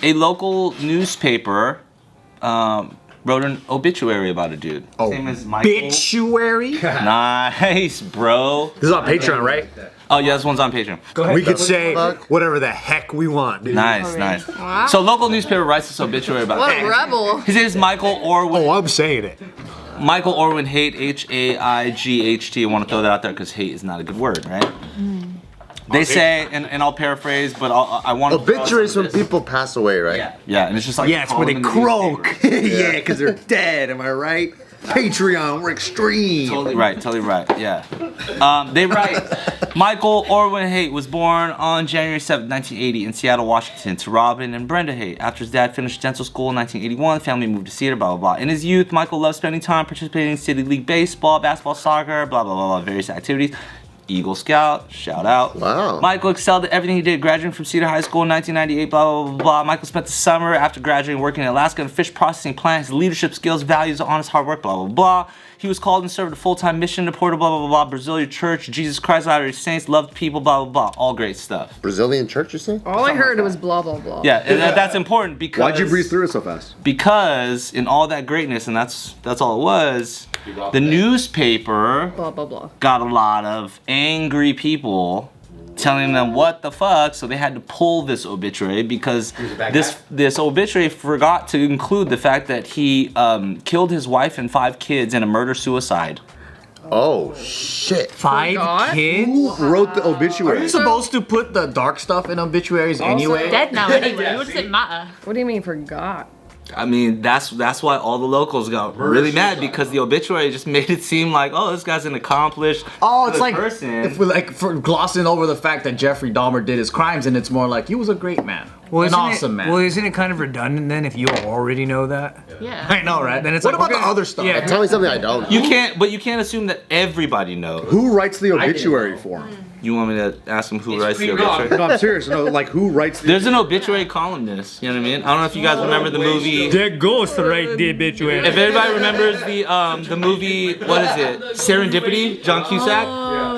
a local newspaper wrote an obituary about a dude. His name is Michael. Obituary? Nice, bro. This is on Patreon, right? Oh yeah, this one's on Patreon. Go ahead. We could say whatever the heck we want, dude. Nice. Wow. So local newspaper writes this obituary about What a rebel. His name is Michael Orwin. Oh, I'm saying it. Michael Orwin Haight, H-A-I-G-H-T. I want to throw that out there because hate is not a good word, right? They say, and I'll paraphrase, but I want to. Obituaries when people pass away, right? Yeah, and it's just like. Yeah, it's where they croak. Yeah, because they're dead, am I right? Patreon, we're extreme. Totally right, yeah. They write, Michael Orwin Haight was born on January 7, 1980 in Seattle, Washington to Robin and Brenda Haight. After his dad finished dental school in 1981, family moved to Cedar, blah, blah, blah. In his youth, Michael loved spending time participating in City League baseball, basketball, soccer, blah, blah, blah, blah, various activities. Eagle Scout, shout out. Wow. Michael excelled at everything he did, graduating from Cedar High School in 1998, blah, blah, blah, blah. Michael spent the summer after graduating working in Alaska in a fish processing plant. His leadership skills, values, honest hard work, blah, blah, blah. He was called and served a full-time mission to Portal, blah, blah, blah, blah. Brazilian church, Jesus Christ, Latter-day Saints, loved people, blah, blah, blah. All great stuff. Brazilian church, you say? All I heard was blah, blah, blah. Yeah, and that's important because... Why'd you breeze through it so fast? Because in all that greatness, and that's all it was, the newspaper Blah, blah, blah. got a lot of angry people telling them what the fuck, so they had to pull this obituary because this obituary forgot to include the fact that he killed his wife and 5 kids in a murder-suicide. Oh, shit. 5 God? kids? Who wrote the Are obituary? you supposed to put the dark stuff in obituaries anyway? Dead now anyway. What does it matter? What do you mean forgot? I mean, that's why all the locals got really mad because the obituary just made it seem like, oh, this guy's an accomplished Oh, it's good like person. if we're like for glossing over the fact that Jeffrey Dahmer did his crimes, and it's more like he was a great man, an awesome man. Well, isn't it kind of redundant then if you already know that? Yeah. I know, right? Then it's what like, about the other stuff? Yeah. Tell me something I don't. You can't assume that everybody knows. Who writes the obituary for him? You want me to ask him who writes the obituary? No, I'm serious. No, like who writes the There's an obituary columnist, you know what I mean? I don't know if you guys remember the movie. That ghost right the obituary. If everybody remembers the movie, what is it? Serendipity, John Cusack?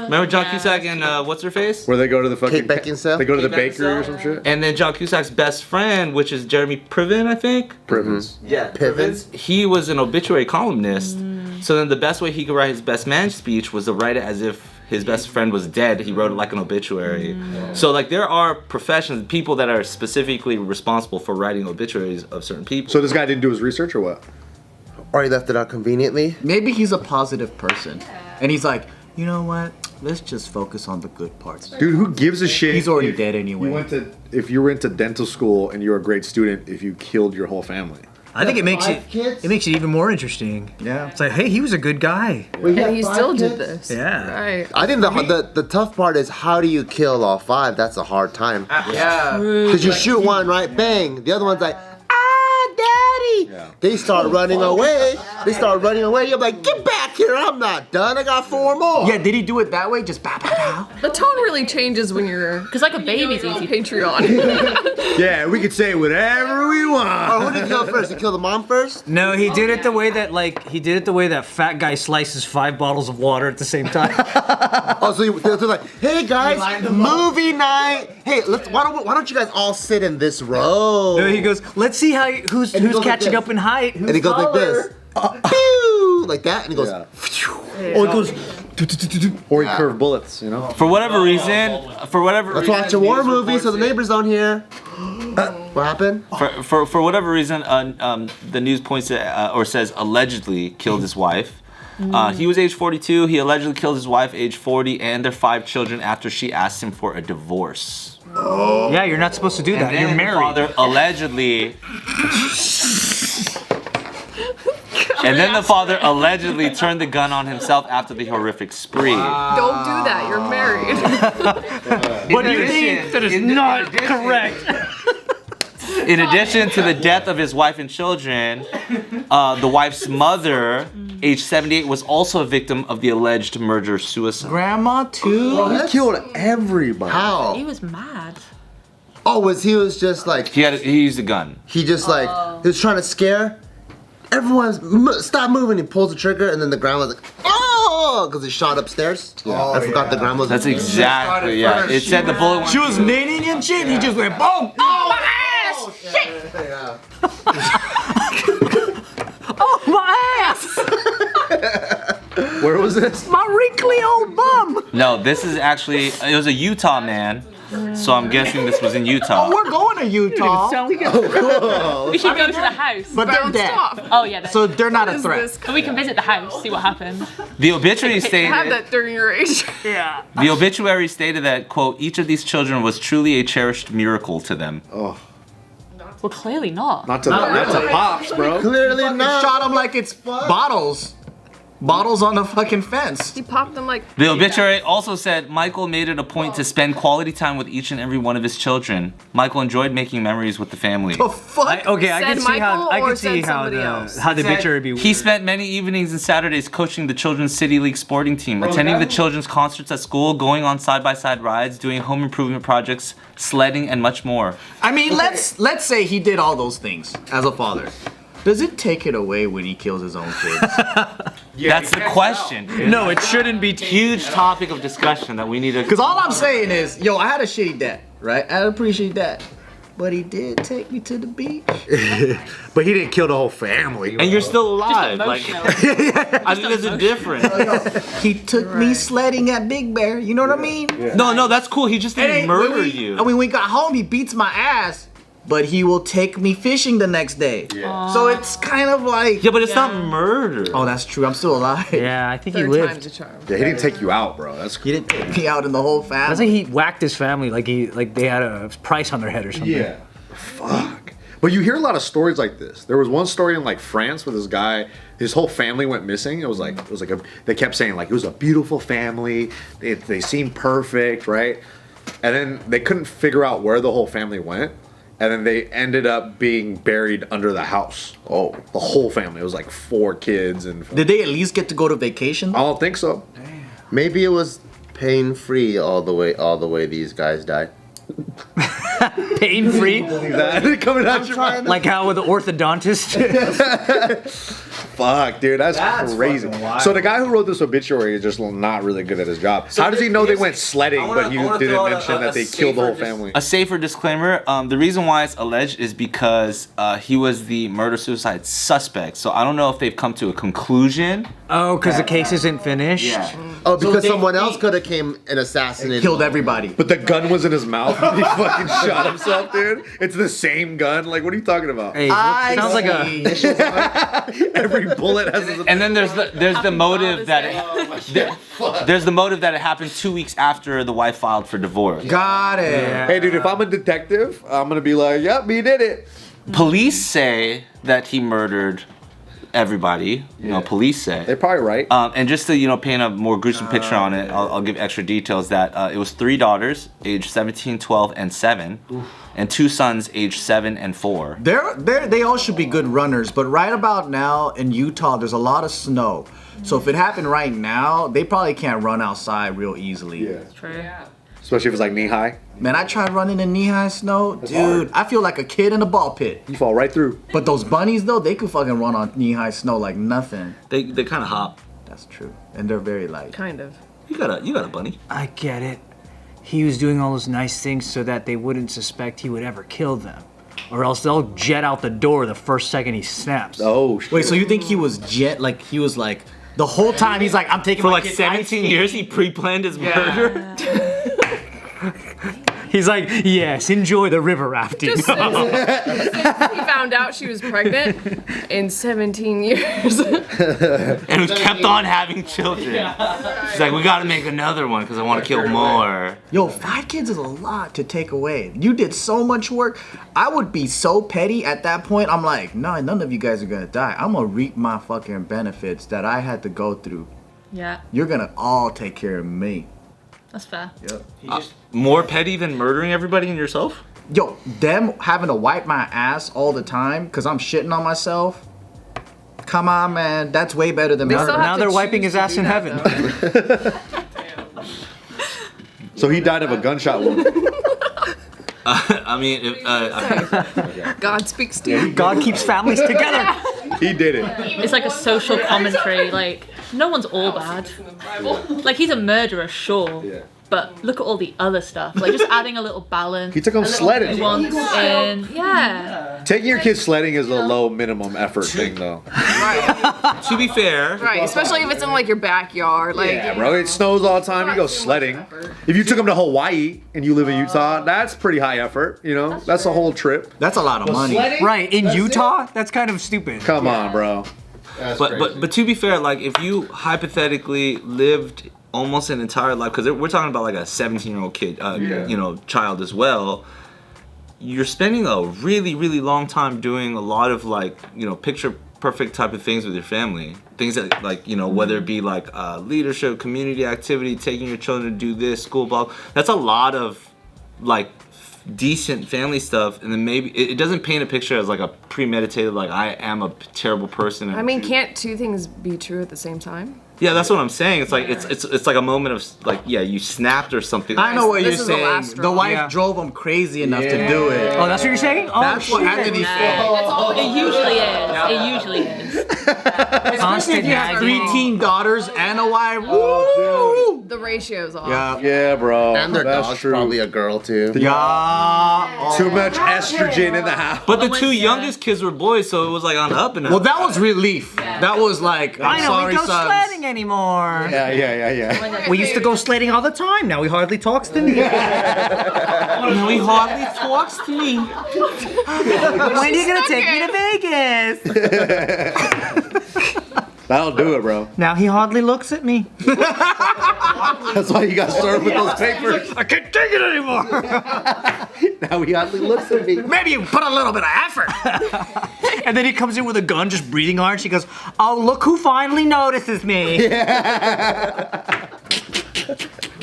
Remember John Cusack and what's her face? Where they go to the fucking Kate Beckinsale? They go to the Kate bakery or Beckinsale? some shit? And then John Cusack's best friend, which is Jeremy Piven, I think. Privens. Yeah, Pivens? He was an obituary columnist. So then the best way he could write his best man speech was to write it as if his best friend was dead. He wrote it like an obituary. So like there are professions, people that are specifically responsible for writing obituaries of certain people. So this guy didn't do his research or what? Or he left it out conveniently. Maybe he's a positive person, and he's like, you know what? Let's just focus on the good parts. Dude, who gives a shit? He's already if dead anyway. If you went to dental school and you're a great student, if you killed your whole family. I think it makes 5 it kids? it makes it even more interesting. Yeah. It's like, hey, he was a good guy. And he still did this. Yeah. Right. I think the tough part is how do you kill all 5? That's a hard time. Yeah. Because you shoot one, right? Bang. The other one's like, daddy. Yeah. They start running away. You're like, get back here. I'm not done. I got 4 more. Yeah. Did he do it that way? Just bow, bow, bow. The tone really changes when you're Because like a baby's on easy. Patreon. Yeah, we could say whatever we want. Oh, who did he kill first? He killed the mom first? No, he did it the way that fat guy slices 5 bottles of water at the same time. Oh, so they're like, hey guys, movie night. Hey, why don't you guys all sit in this row? No, he goes, let's see who's And he goes like catching this. up in height. And he goes like this. Pew! Like that, and he goes. Yeah. Oh, it goes. Or he curved bullets, you know? For whatever reason, Let's watch a war movie so the neighbors don't hear. What happened? For whatever reason, the news points to, or says allegedly killed his wife. He was age 42. He allegedly killed his wife, age 40, and their 5 children after she asked him for a divorce. Yeah, you're not supposed to do that. And You're then the married. father allegedly. And then the father allegedly turned the gun on himself after the horrific spree. Don't do that. You're married. What do you think? That is not correct. In addition to the death of his wife and children, the wife's mother, age 78, was also a victim of the alleged murder-suicide. Grandma too. He killed everybody. How? He was mad. Oh, he was just like He used a gun. he was trying to scare everyone. Stop moving. He pulls the trigger, and then the grandma's like, oh, because he shot upstairs. Yeah, I forgot the grandma's. That's exactly, yeah. It said the bullet went. She was knitting and shit. He just went boom. Oh, my ass! shit! Yeah. Oh, my ass! Where was this? My wrinkly old bum! No, this is actually, it was a Utah man. So I'm guessing this was in Utah. Oh, we're going to Utah, We should go to the house. but they're Bounced dead. off. Oh yeah, So they're not a Is threat. this but we can visit the house, see what happened. The obituary have stated, that during your age? Yeah. the obituary stated that, quote, each of these children was truly a cherished miracle to them. Oh, Well, clearly not. not to pops, bro. Clearly Fucking not. shot them like it's bottles. Bottles on the fucking fence. He popped them like. The obituary also said Michael made it a point to spend quality time with each and every one of his children. Michael enjoyed making memories with the family. The fuck? Okay, I Said can see how Michael I or can see said how somebody else? the obituary be weird. He spent many evenings and Saturdays coaching the Children's City League sporting team, attending the children's concerts at school, going on side-by-side rides, doing home improvement projects, sledding, and much more. I mean, let's say he did all those things as a father. Does it take it away when he kills his own kids? That's the question. Dude. No, it shouldn't be. Huge topic of discussion that we need to. Because all I'm saying is, yo, I had a shitty dad, right? I appreciate that. But he did take me to the beach. But he didn't kill the whole family. And you're still alive. Like, Emotional. I think there's a difference. He took me sledding at Big Bear. You know what I mean? No, that's cool. He just didn't murder when you. When we got home, he beats my ass. But he will take me fishing the next day. Yeah. So it's kind of like. Yeah, but it's not murder. Oh, that's true. I'm still alive. Yeah, I think he Third lived. time's a charm. Yeah, he didn't take you out, bro. That's He didn't take me out in the whole I think family. he whacked his family like they had a price on their head or something. Fuck. But you hear a lot of stories like this. There was one story in like France where this guy, his whole family went missing. It was like they kept saying like it was a beautiful family. They seemed perfect, right? And then they couldn't figure out where the whole family went. And then they ended up being buried under the house. Oh, the whole family. It was like 4 kids and. Did they at least get to go to vacation? I don't think so. Maybe it was pain-free all the way these guys died. Pain free, That coming out your mouth. like how with the orthodontist. Fuck, dude, that's crazy. fucking wild. So the guy who wrote this obituary is just not really good at his job. How does he know they went sledding, but he didn't mention that they killed the whole family? A safer disclaimer. The reason why it's alleged is because he was the murder-suicide suspect. So I don't know if they've come to a conclusion. Oh, because the case isn't finished. Oh, because they- someone else could have came and assassinated. Killed him. everybody. But the gun was in his mouth and he fucking shot himself, dude. It's the same gun. Like, what are you talking about? Hey, sounds like a. Every bullet has his. And then there's the motive that there's the motive that it happened 2 weeks after the wife filed for divorce. Got it. Hey, dude, if I'm a detective, I'm gonna be like, yep, he did it. Police say that he murdered everybody. You know, police say. They're probably right. And just to paint a more gruesome picture on it, I'll give extra details that it was 3 daughters, aged 17, 12, and 7, and 2 sons, aged 7 and 4. They all should be good runners, but right about now in Utah, there's a lot of snow. So if it happened right now, they probably can't run outside real easily. Yeah. True. Especially if it's like knee high. Man, I tried running in knee-high snow. Dude, I feel like a kid in a ball pit. You fall right through. But those bunnies, though, they could fucking run on knee-high snow like nothing. They kind of hop. That's true. And they're very light. Kind of. You got a bunny. I get it. He was doing all those nice things so that they wouldn't suspect he would ever kill them, or else they'll jet out the door the first second he snaps. Oh, shit. Wait, so you think he was the whole time he's like, I'm taking For my like kids 17 years, he pre-planned his murder. He's like, yes, enjoy the river rafting. Just since he found out she was pregnant in 17 years. And he kept on having children. She's like, we gotta make another one because I want to kill more. Yo, 5 kids is a lot to take away. You did so much work. I would be so petty at that point. I'm like, no, none of you guys are gonna die. I'm gonna reap my fucking benefits that I had to go through. Yeah, You're gonna all take care of me. that's fair. Yep. More petty than murdering everybody and yourself? Yo, them having to wipe my ass all the time because I'm shitting on myself. Come on, man. That's way better than They murder. still have Now to they're wiping choose his to ass do in that, heaven. though. So he died of a gunshot wound. I mean, if, God speaks to you. God keeps families together. He did it. It's like a social commentary. Like, no one's all bad. Like, he's a murderer, sure. Yeah. but look at all the other stuff. Like just adding a little balance. He took 'em a little sledding. nuance in. Yeah. Taking your kids sledding is a low minimum effort thing, though. Right. To be fair, Right. Especially if it's in like your backyard. Like Yeah, bro. It snows all the time. You go sledding. If you took them to Hawaii and you live in Utah, that's pretty high effort. You know, that's a whole trip. That's a lot of money. Right, in Utah? That's kind of stupid. Come on, bro. but to be fair, like if you hypothetically lived almost an entire life, because we're talking about like a 17-year-old kid, you know, child as well. You're spending a really, really long time doing a lot of like, you know, picture perfect type of things with your family. Things that like, you know, whether it be like leadership, community activity, taking your children to do this, school ball. That's a lot of like decent family stuff. And then maybe it doesn't paint a picture as like a premeditated, like I am a terrible person. I mean, can't two things be true at the same time? Yeah, that's what I'm saying. It's like it's like a moment of like, yeah, you snapped or something. I know what This you're is the saying. last The straw. wife Yeah. drove him crazy enough to do it. Oh, that's what you're saying? Oh, That's what Anthony said. It usually is. It usually is. Constant If you have 3 nagging. teen daughters and a wife, woo! The ratio's off. Yeah. Yeah, bro. And their that's dog's true. probably a girl too. Yeah. Too much estrogen in the house. But the two youngest kids were boys, so it was like on up and up. Well, that was relief. That was like, I'm I know, sorry, we go sons. sledding anymore. Yeah. We used to go sledding all the time. Now he hardly talks to me. No, he hardly talks to me. When are you gonna take me to Vegas? That'll do it, bro. Now he hardly looks at me. That's why you got started with those papers. I can't take it anymore. Now he hardly looks at me. Maybe you put a little bit of effort. And then he comes in with a gun, just breathing hard. She goes, "Oh, look who finally notices me."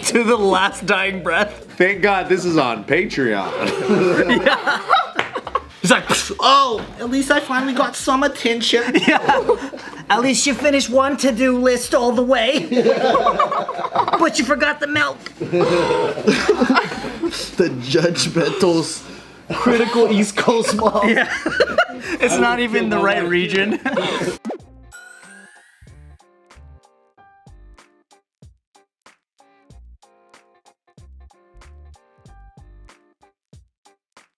To the last dying breath. Thank God this is on Patreon. He's like, oh, at least I finally got some attention. At least you finished one to-do list all the way. But you forgot the milk. The judgmental, critical East Coast mom. It's not even the right region.